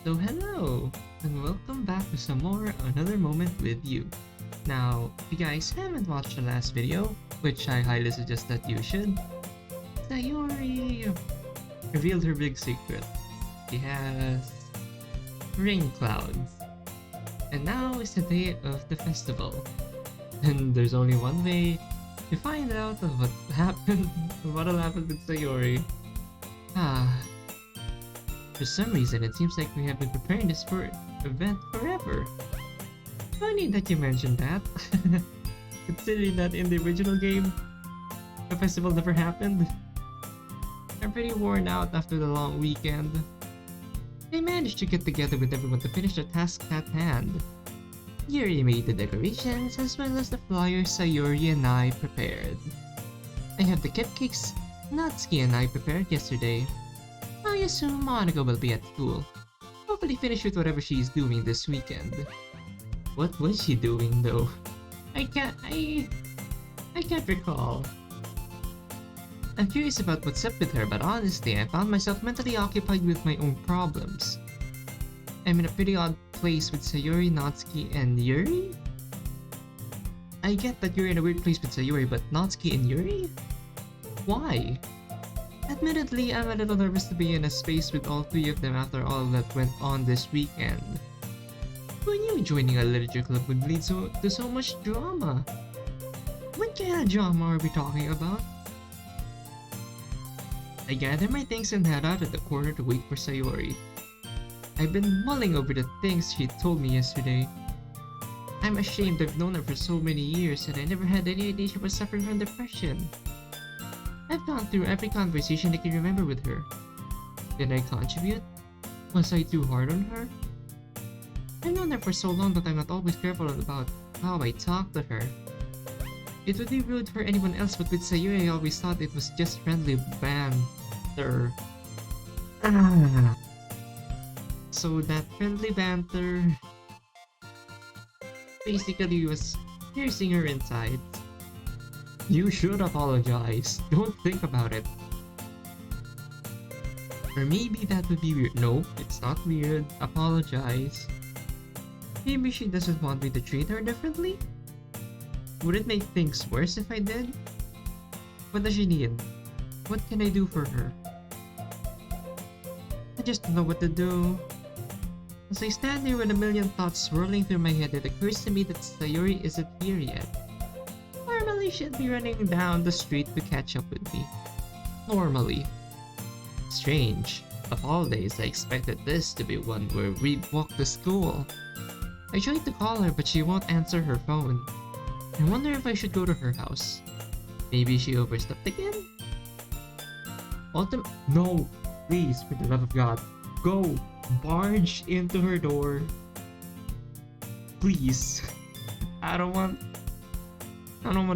So hello, and welcome back to some more Another Moment with You. Now, if you guys haven't watched the last video, which I highly suggest that you should, Sayori revealed her big secret. She has rain clouds. And now is the day of the festival. And there's only one way to find out of what happened, what'll happen with Sayori. For some reason, it seems like we have been preparing this event forever. Funny that you mentioned that. Considering that in the original game, the festival never happened. I'm pretty worn out after the long weekend. I managed to get together with everyone to finish the task at hand. Yuri made the decorations as well as the flyers Sayori and I prepared. I have the cupcakes Natsuki and I prepared yesterday. I assume Monika will be at school. Hopefully finish with whatever she's doing this weekend. What was she doing though? I can't recall. I'm curious about what's up with her, but honestly, I found myself mentally occupied with my own problems. I'm in a pretty odd place with Sayori, Natsuki, and Yuri? I get that you're in a weird place with Sayori, but Natsuki and Yuri? Why? Admittedly, I'm a little nervous to be in a space with all three of them after all that went on this weekend. Who knew joining a literature club would lead to so much drama? What kind of drama are we talking about? I gather my things and head out at the corner to wait for Sayori. I've been mulling over the things she told me yesterday. I'm ashamed I've known her for so many years and I never had any idea she was suffering from depression. I've gone through every conversation I can remember with her. Did I contribute? Was I too hard on her? I've known her for so long that I'm not always careful about how I talk to her. It would be rude for anyone else, but with Sayori I always thought it was just friendly banter. So that friendly banter basically was piercing her inside. You should apologize. Don't think about it. Or maybe that would be weird. No, it's not weird. Apologize. Maybe she doesn't want me to treat her differently? Would it make things worse if I did? What does she need? What can I do for her? I just don't know what to do. As I stand here with a million thoughts swirling through my head, it occurs to me that Sayori isn't here yet. Normally she'd be running down the street to catch up with me. Normally. Strange. Of all days, I expected this to be one where we'd walk to school. I tried to call her, but she won't answer her phone. I wonder if I should go to her house. Maybe she overslept again? No! Please, for the love of God. Go! Barge into her door. Please. I don't want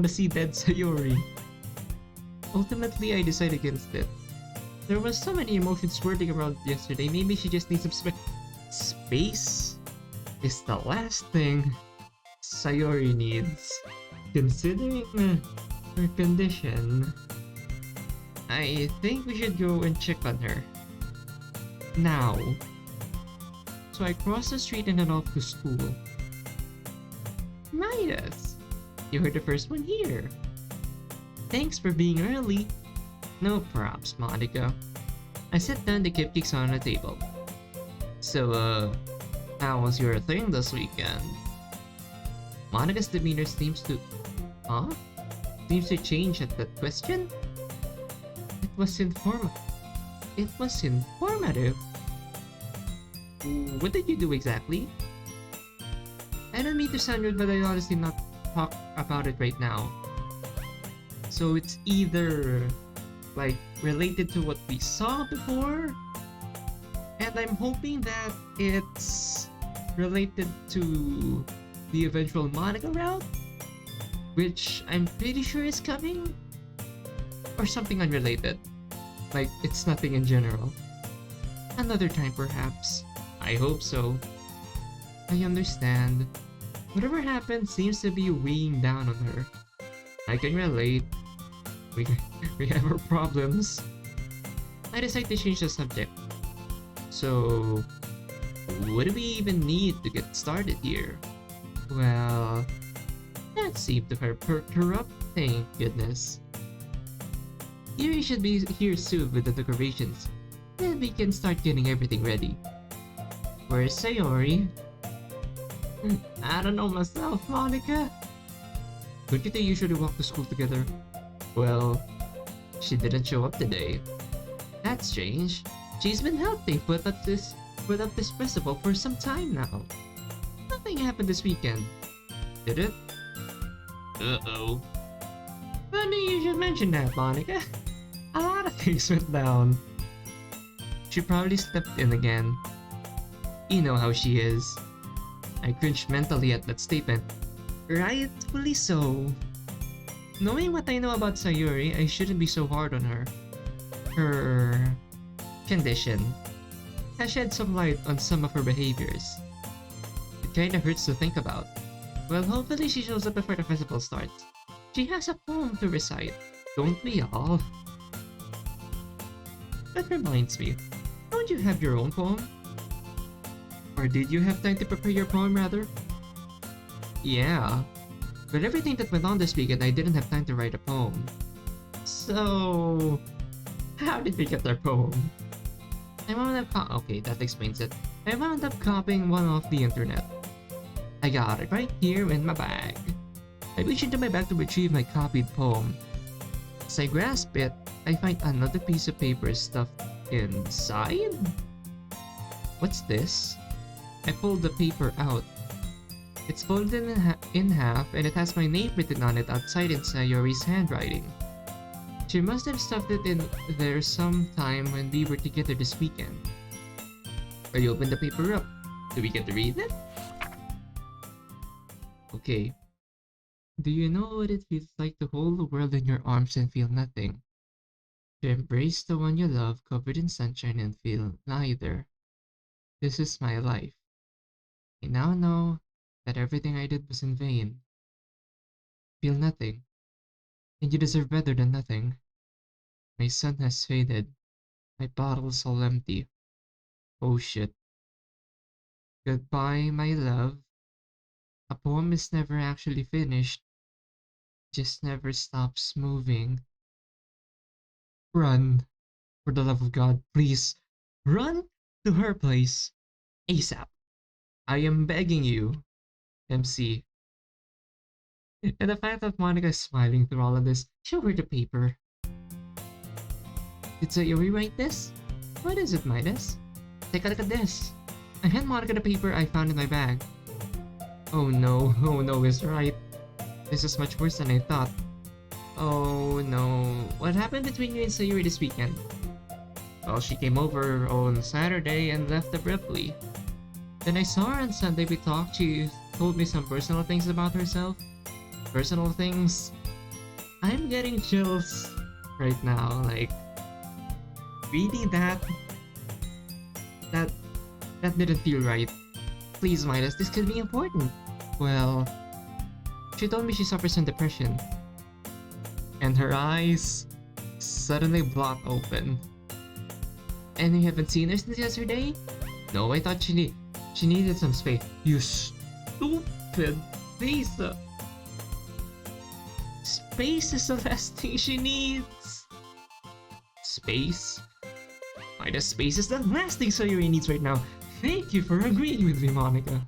to see dead Sayori. Ultimately, I decided against it. There was so many emotions swirling around yesterday. Maybe she just needs some space is the last thing Sayori needs. Considering her condition, I think we should go and check on her. Now. So I crossed the street and head off to school. Midas! You heard the first one here. Thanks for being early. No props, Monika. I set down the cupcakes on the table. So, how was your thing this weekend? Monika's demeanor seems to change at that question? It was informative. What did you do exactly? I don't mean to sound rude, but I honestly not talk about it right now. So it's either like related to what we saw before, and I'm hoping that it's related to the eventual Monika route, which I'm pretty sure is coming, or something unrelated, like it's nothing in general. Another time perhaps. I hope so. I understand. Whatever happened seems to be weighing down on her. I can relate. We have our problems. I decided to change the subject. So, What do we even need to get started here? Well, that seemed to her corrupt, thank goodness. Yuri should be here soon with the decorations. Then we can start getting everything ready. Where's Sayori? I don't know myself, Monika. Don't you they usually walk to school together? Well, she didn't show up today. That's strange. She's been helping put up this festival for some time now. Nothing happened this weekend, did it? Uh-oh. Funny you should mention that, Monika. A lot of things went down. She probably slept in again. You know how she is. I cringed mentally at that statement. Rightfully so. Knowing what I know about Sayori, I shouldn't be so hard on her. Her condition has shed some light on some of her behaviors. It kinda hurts to think about. Well, hopefully she shows up before the festival starts. She has a poem to recite, don't we all? That reminds me, don't you have your own poem? Or did you have time to prepare your poem rather? Yeah, with everything that went on this weekend, I didn't have time to write a poem. So, how did we get our poem? I wound up okay, that explains it. I wound up copying one off the internet. I got it right here in my bag. I reach into my bag to retrieve my copied poem. As I grasp it, I find another piece of paper stuffed inside? What's this? I pulled the paper out. It's folded in half and it has my name written on it outside in Sayori's handwriting. She must have stuffed it in there sometime when we were together this weekend. I opened the paper up. Do we get to read it? Okay. Do you know what it feels like to hold the world in your arms and feel nothing? To embrace the one you love covered in sunshine and feel neither. This is my life. I now know that everything I did was in vain. Feel nothing. And you deserve better than nothing. My sun has faded. My bottle's all empty. Oh shit. Goodbye, my love. A poem is never actually finished. Just never stops moving. Run. For the love of God, please. Run to her place. ASAP. I am begging you. MC. And the fact that Monika is smiling through all of this, show her the paper. Did Sayori write this? What is it, Midas? Take a look at this. I hand Monika the paper I found in my bag. Oh no, it's right. This is much worse than I thought. Oh no, what happened between you and Sayori this weekend? Well, she came over on Saturday and left abruptly. Then I saw her on Sunday, we talked, she told me some personal things about herself. Personal things? I'm getting chills right now, like, reading that didn't feel right. Please, Midas, this could be important. Well, she told me she suffers from depression. And her eyes suddenly blocked open. And you haven't seen her since yesterday? No, I thought she needed some space. You stupid Lisa. Space is the last thing she needs. Space? Midas, space is the last thing Sayori needs right now. Thank you for agreeing with me, Monika.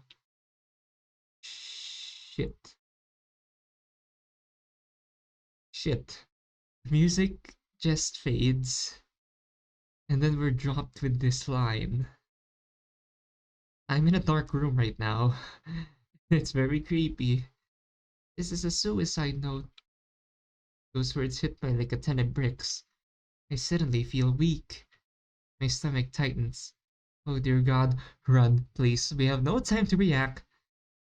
Shit. Shit. Music just fades. And then we're dropped with this line. I'm in a dark room right now. It's very creepy. This is a suicide note. Those words hit me like a ton of bricks. I suddenly feel weak. My stomach tightens. Oh dear God, run, please. We have no time to react.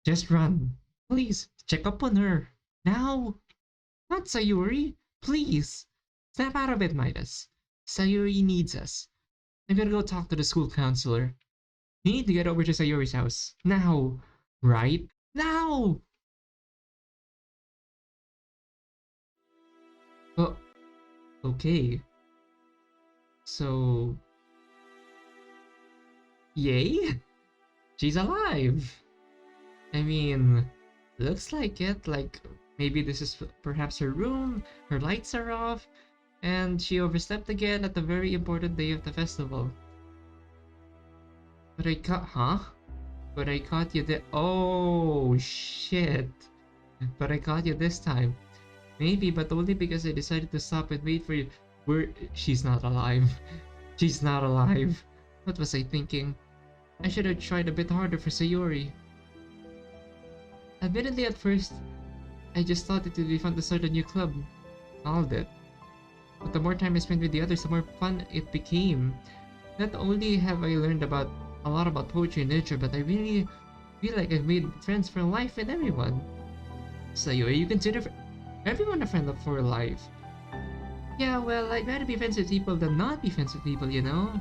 Just run. Please, check up on her. Now. Not Sayori. Please. Snap out of it, Midas. Sayori needs us. I'm gonna go talk to the school counselor. We need to get over to Sayori's house. Now. Right? Now! Oh, okay. So... Yay? she's alive. I mean, looks like it. Like, maybe this is perhaps her room, her lights are off, and she overslept again at the very important day of the festival. But I caught, huh? But I caught you there. Oh, shit. But I caught you this time. Maybe, but only because I decided to stop and wait for you. She's not alive. She's not alive. What was I thinking? I should have tried a bit harder for Sayori. Admittedly, at first, I just thought it would be fun to start a new club. All that. But the more time I spent with the others, the more fun it became. Not only have I learned a lot about poetry and literature, but I really feel like I've made friends for life with everyone. Sayori, you consider everyone a friend for life? Yeah, well, I'd rather be friends with people than not be friends with people, you know?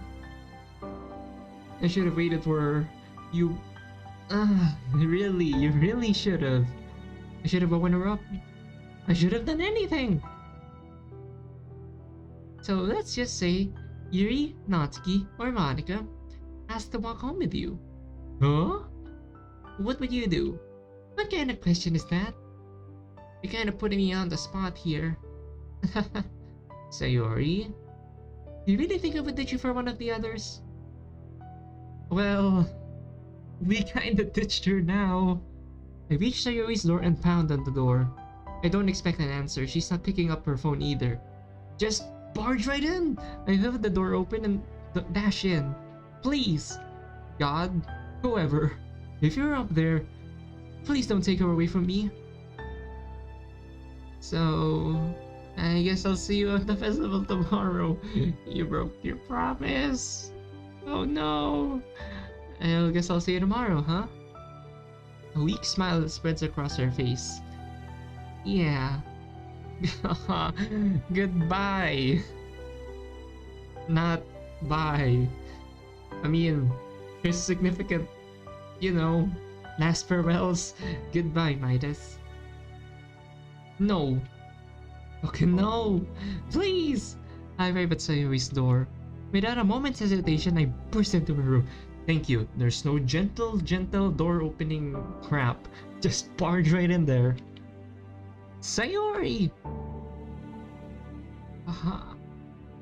I should have waited for you. Really, you really should have. I should have woken her up. I should have done anything. So let's just say Yuri, Natsuki, or Monika asked to walk home with you. Huh? What would you do? What kind of question is that? You're kind of putting me on the spot here. Sayori, do you really think I would ditch you for one of the others? Well, we kinda ditched her now. I reached Sayori's door and pounded on the door. I don't expect an answer. She's not picking up her phone either. Just barge right in. I left the door open and dash in. Please, God, whoever, if you're up there, please don't take her away from me. So, I guess I'll see you at the festival tomorrow. You broke your promise. Oh no. I guess I'll see you tomorrow, huh? A weak smile spreads across her face. Yeah. Goodbye. Not bye. I mean, here's significant, last farewells. Goodbye, Midas. No. Okay, no. Please. I arrive at Sayori's door. Without a moment's hesitation, I burst into her room. Thank you. There's no gentle door opening crap. Just barge right in there. Sayori!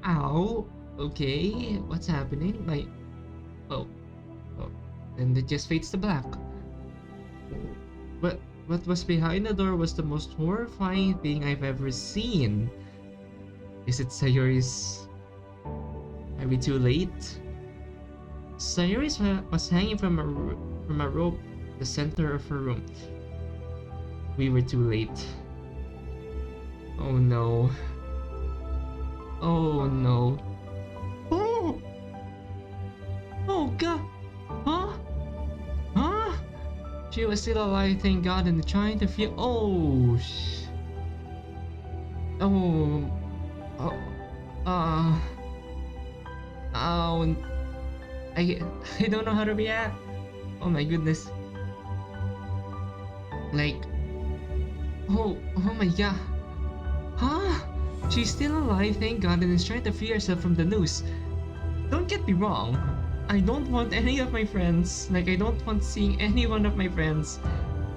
Ow. Okay, what's happening? Oh. And it just fades to black. What was behind the door was the most horrifying thing I've ever seen. Is it Sayori's... Are we too late? Sayori was hanging from a rope at the center of her room. We were too late. Oh no. Oh no. Oh! Oh god! Huh? Huh? She was still alive, thank God, and trying to feel. Oh I don't know how to react. Oh my goodness. Oh my god. Huh? She's still alive, thank God, and is trying to free herself from the noose. Don't get me wrong. I don't want any of my friends, I don't want seeing any one of my friends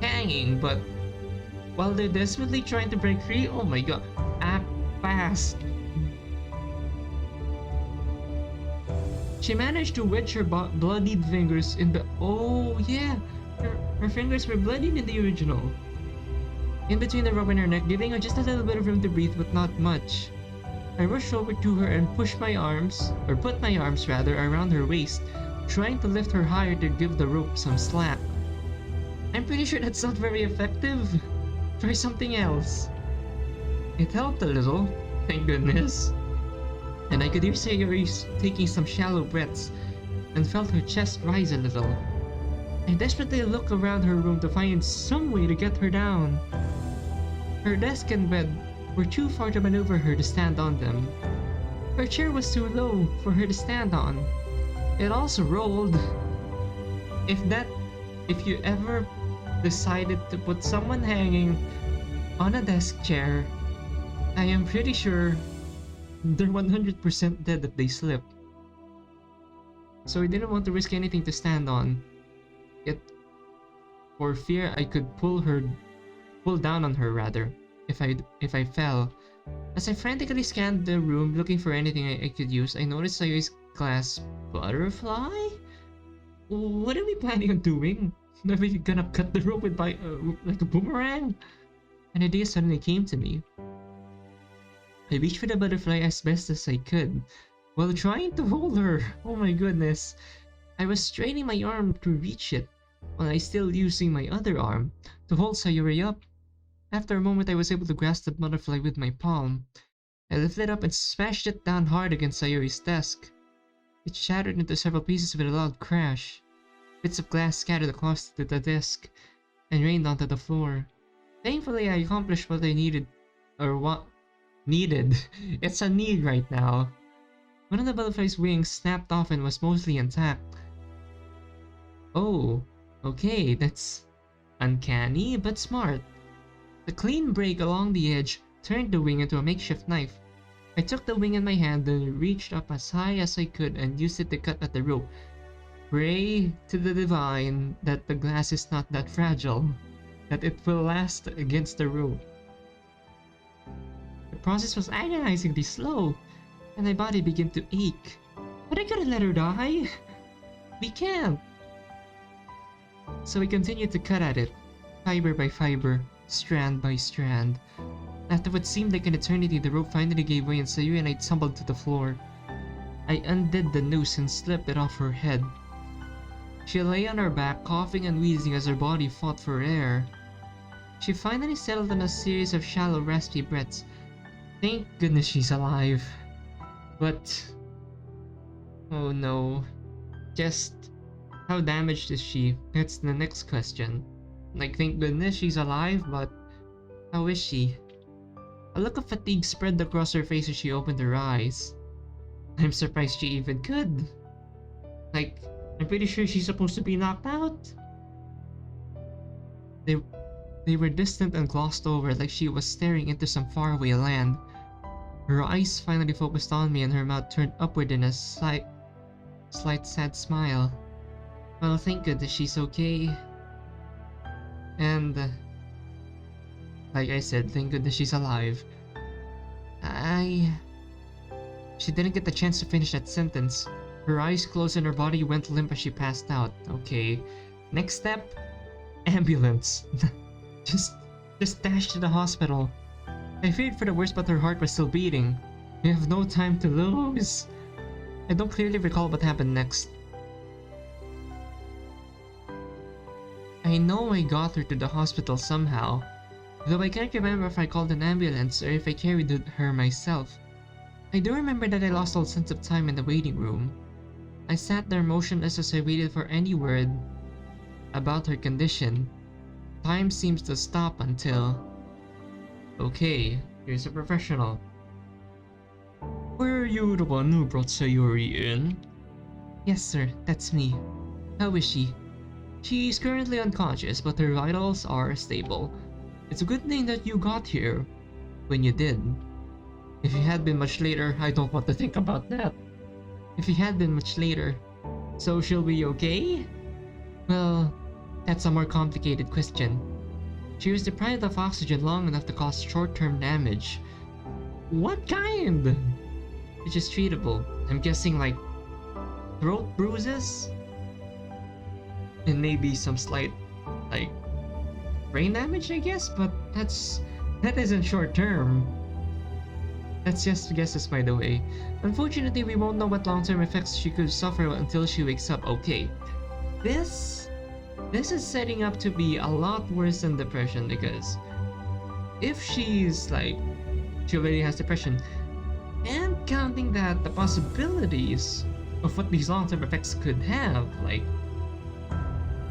hanging, but while they're desperately trying to break free, oh my god, act fast. She managed to wedge her bloodied fingers in the... Oh yeah, her fingers were bloodied in the original. In between the rope and her neck, giving her just a little bit of room to breathe, but not much. I rushed over to her and put my arms around her waist, trying to lift her higher to give the rope some slack. I'm pretty sure that's not very effective. Try something else. It helped a little, thank goodness. And I could hear Sayori taking some shallow breaths, and felt her chest rise a little. I desperately looked around her room to find some way to get her down. Her desk and bed were too far to maneuver her to stand on them. Her chair was too low for her to stand on. It also rolled. If you ever decided to put someone hanging on a desk chair, I am pretty sure they're 100% dead if they slip. So I didn't want to risk anything to stand on. Yet, for fear I could pull down on her rather, if I fell. As I frantically scanned the room looking for anything I could use, I noticed Sayori's glass butterfly? What are we planning on doing? Are we gonna cut the rope with like a boomerang? An idea suddenly came to me. I reached for the butterfly as best as I could, while trying to hold her. Oh my goodness. I was straining my arm to reach it, while I still using my other arm to hold Sayori up. After a moment I was able to grasp the butterfly with my palm. I lifted it up and smashed it down hard against Sayori's desk. It shattered into several pieces with a loud crash. Bits of glass scattered across the desk and rained onto the floor. Thankfully, I accomplished what I needed. Or what? Needed. It's a need right now. One of the butterfly's wings snapped off and was mostly intact. Oh, okay, that's uncanny but smart. The clean break along the edge turned the wing into a makeshift knife. I took the wing in my hand and reached up as high as I could and used it to cut at the rope. Pray to the divine that the glass is not that fragile, that it will last against the rope. The process was agonizingly slow, and my body began to ache. But I couldn't let her die. We can't. So we continued to cut at it, fiber by fiber, strand by strand. After what seemed like an eternity, the rope finally gave way and Sayori and I tumbled to the floor. I undid the noose and slipped it off her head. She lay on her back, coughing and wheezing as her body fought for air. She finally settled on a series of shallow, raspy breaths. Thank goodness she's alive. But... oh no. Just... how damaged is she? That's the next question. Like, thank goodness she's alive, but... how is she? A look of fatigue spread across her face as she opened her eyes. I'm surprised she even could. Like, I'm pretty sure she's supposed to be knocked out. They were distant and glossed over, like she was staring into some faraway land. Her eyes finally focused on me and her mouth turned upward in a slight sad smile. Well, thank goodness she's okay. And... like I said, thank goodness she's alive. She didn't get the chance to finish that sentence. Her eyes closed and her body went limp as she passed out. Okay. Next step? Ambulance. just dash to the hospital. I feared for the worst, but her heart was still beating. We have no time to lose. I don't clearly recall what happened next. I know I got her to the hospital somehow, though I can't remember if I called an ambulance or if I carried her myself. I do remember that I lost all sense of time in the waiting room. I sat there motionless as I waited for any word about her condition. Time seems to stop until... okay, here's a professional. Were you the one who brought Sayori in? Yes sir, that's me. How is she? She's currently unconscious, but her vitals are stable. It's a good thing that you got here when you did. If you had been much later, I don't want to think about that. If you had been much later, so she'll be okay? Well, that's a more complicated question. She was deprived of oxygen long enough to cause short-term damage. What kind? Which is treatable. I'm guessing like throat bruises? And maybe some slight, like, brain damage, I guess? But that isn't short-term. That's just guesses, by the way. Unfortunately, we won't know what long-term effects she could suffer until she wakes up. Okay, this is setting up to be a lot worse than depression, because if she's like, she already has depression, and counting that the possibilities of what these long-term effects could have, like,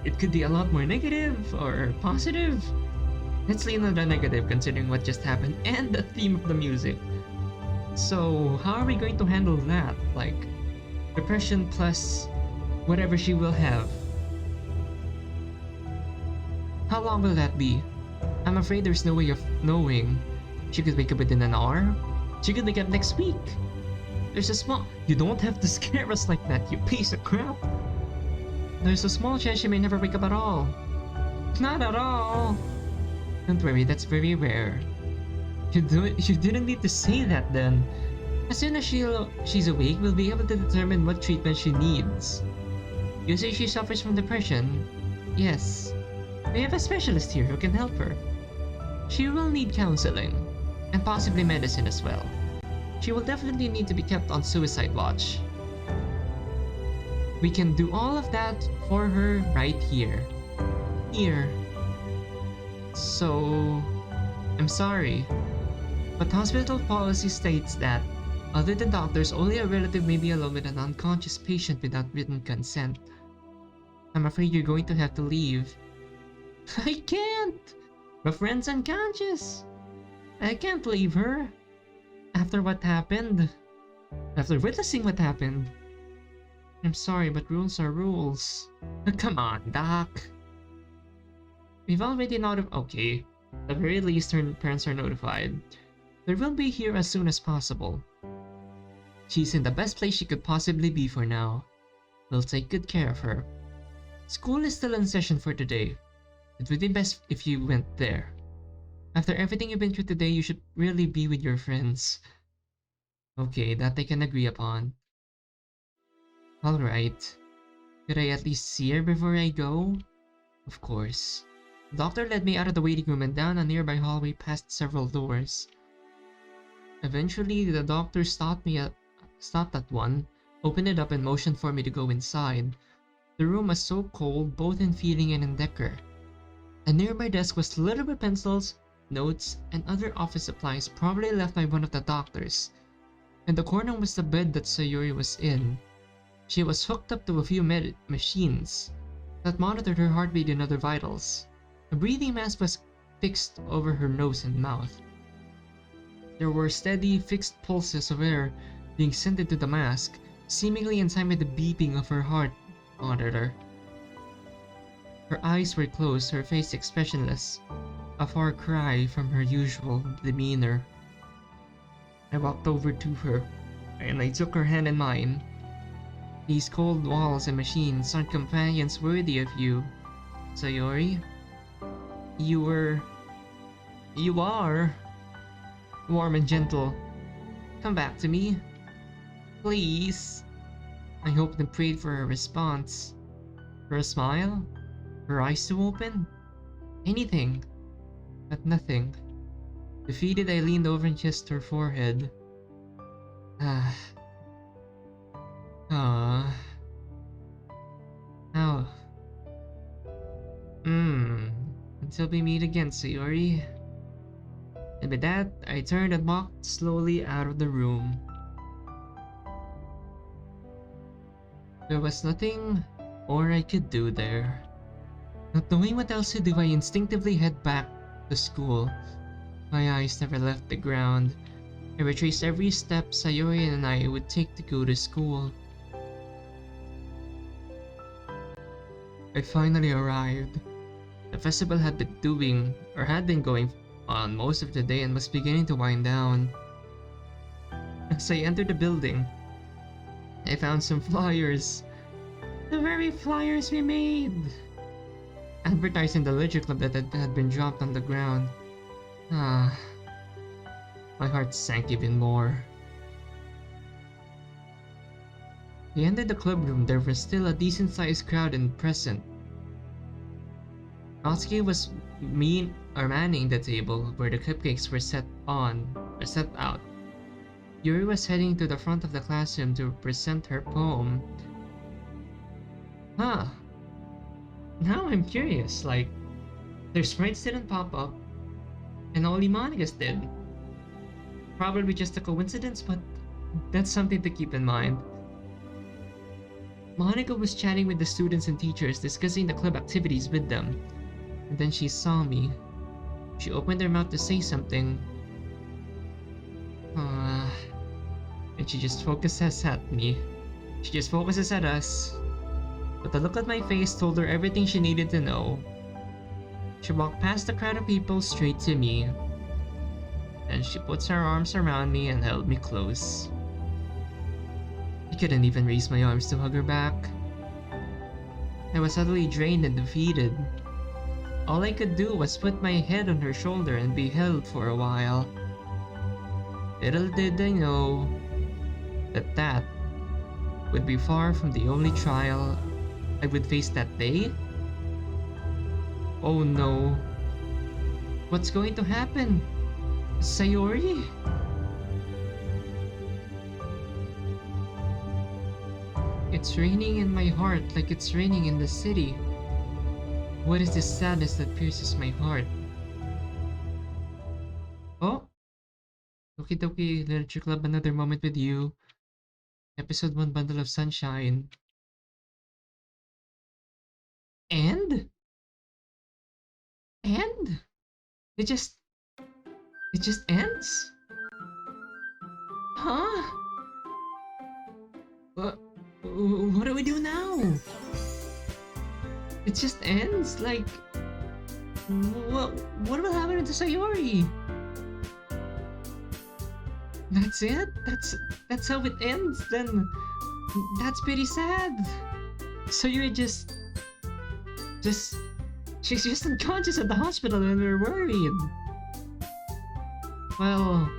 it could be a lot more negative or positive. Let's lean on the negative considering what just happened and the theme of the music. So how are we going to handle that? Like, depression plus whatever she will have. How long will that be? I'm afraid there's no way of knowing. She could wake up within an hour. She could wake up next week. There's a small... You don't have to scare us like that, you piece of crap. There's a small chance she may never wake up at all. Not at all! Don't worry, that's very rare. You didn't need to say that then. As soon as she's awake, we'll be able to determine what treatment she needs. You say she suffers from depression? Yes. We have a specialist here who can help her. She will need counseling, and possibly medicine as well. She will definitely need to be kept on suicide watch. We can do all of that for her right here. Here. So, I'm sorry, but hospital policy states that, other than doctors, only a relative may be alone with an unconscious patient without written consent. I'm afraid you're going to have to leave. I can't! My friend's unconscious! I can't leave her. After what happened. After witnessing what happened. I'm sorry, but rules are rules. Come on, Doc. We've already okay. At the very least, her parents are notified. They will be here as soon as possible. She's in the best place she could possibly be for now. We'll take good care of her. School is still in session for today. It would be best if you went there. After everything you've been through today, you should really be with your friends. Okay, that I can agree upon. Alright. Could I at least see her before I go? Of course. The doctor led me out of the waiting room and down a nearby hallway past several doors. Eventually, the doctor stopped at one, opened it up and motioned for me to go inside. The room was so cold, both in feeling and in decor. A nearby desk was littered with pencils, notes, and other office supplies probably left by one of the doctors. In the corner was the bed that Sayori was in. She was hooked up to a few machines that monitored her heartbeat and other vitals. A breathing mask was fixed over her nose and mouth. There were steady, fixed pulses of air being sent into the mask, seemingly in time with the beeping of her heart monitor. Her eyes were closed, her face expressionless, a far cry from her usual demeanor. I walked over to her, and I took her hand in mine. These cold walls and machines aren't companions worthy of you, Sayori. You are warm and gentle. Come back to me, please. I hoped and prayed for her response. For a smile? Her eyes to open? Anything. But nothing. Defeated, I leaned over and kissed her forehead. How? Until we meet again, Sayori. And with that, I turned and walked slowly out of the room. There was nothing more I could do there. Not knowing what else to do, I instinctively head back to school. My eyes never left the ground. I retraced every step Sayori and I would take to go to school. I finally arrived. The festival had been going on most of the day and was beginning to wind down. As I entered the building, I found some flyers. The very flyers we made! Advertising the Literature Club that had been dropped on the ground. My heart sank even more. We entered the club room. There was still a decent-sized crowd present. Natsuki was manning the table where the cupcakes were set out. Yuri was heading to the front of the classroom to present her poem. Now I'm curious, like, their sprites didn't pop up, and only Monika's did. Probably just a coincidence, but that's something to keep in mind. Monika was chatting with the students and teachers, discussing the club activities with them. And then she saw me. She opened her mouth to say something. And she just focuses at me. She just focuses at us. But the look on my face told her everything she needed to know. She walked past the crowd of people straight to me. And she puts her arms around me and held me close. I couldn't even raise my arms to hug her back. I was utterly drained and defeated. All I could do was put my head on her shoulder and be held for a while. Little did I know that that would be far from the only trial I would face that day. Oh no. What's going to happen? Sayori? It's raining in my heart like it's raining in the city. What is this sadness that pierces my heart? Oh? Okie dokie, Literature Club, Another Moment with You. Episode 1, Bundle of Sunshine. And? And? It just ends? Huh? What do we do now? It just ends? Like, what will happen to Sayori? That's it? That's how it ends? Then that's pretty sad. Sayori she's just unconscious at the hospital and we're worried. Well,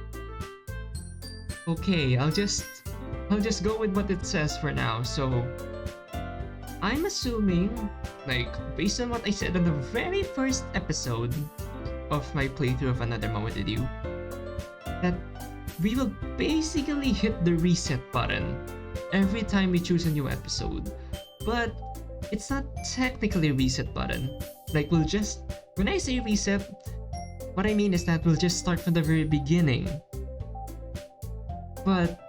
okay, I'll just go with what it says for now. So I'm assuming, like, based on what I said on the very first episode of my playthrough of Another Moment with You, that we will basically hit the reset button every time we choose a new episode. But it's not technically a reset button. Like, when I say reset, what I mean is that we'll just start from the very beginning. But,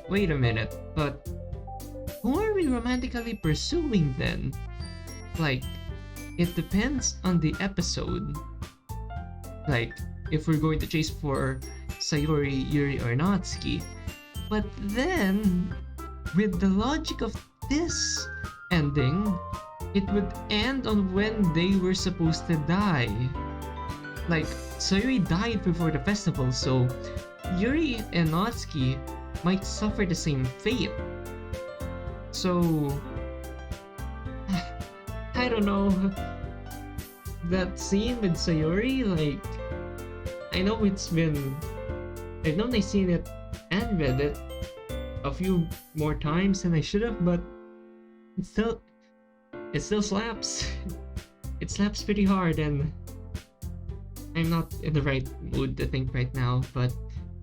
wait a minute, but who are we romantically pursuing then? Like, it depends on the episode. Like, if we're going to chase for Sayori, Yuri, or Natsuki. But then, with the logic of this ending, it would end on when they were supposed to die. Like, Sayori died before the festival, so Yuri and Natsuki might suffer the same fate. So, I don't know. That scene with Sayori, like, I know I've known I've seen it and read it a few more times than I should have, but it still slaps. It slaps pretty hard, and I'm not in the right mood to think right now. But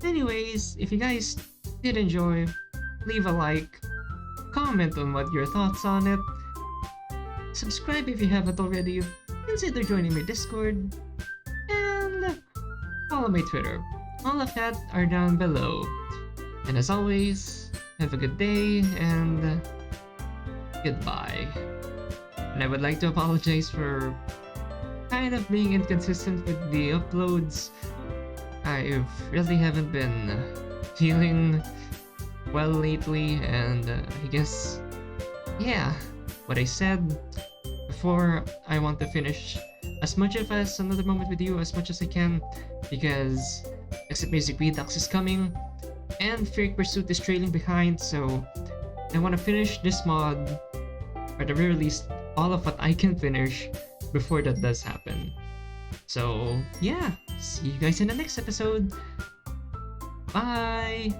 anyways, if you guys did enjoy, leave a like, comment on what your thoughts on it, subscribe if you haven't already, consider joining my Discord, and follow my Twitter. All of that are down below. And as always, have a good day and goodbye. And I would like to apologize for kind of being inconsistent with the uploads. I really haven't been feeling well lately, and I guess, yeah, what I said before, I want to finish as much of as Another Moment with You as much as I can, because Exit Music Redux is coming and Furic Pursuit is trailing behind, so I want to finish this mod, or at the very least all of what I can finish before that does happen. So yeah, see you guys in the next episode. Bye!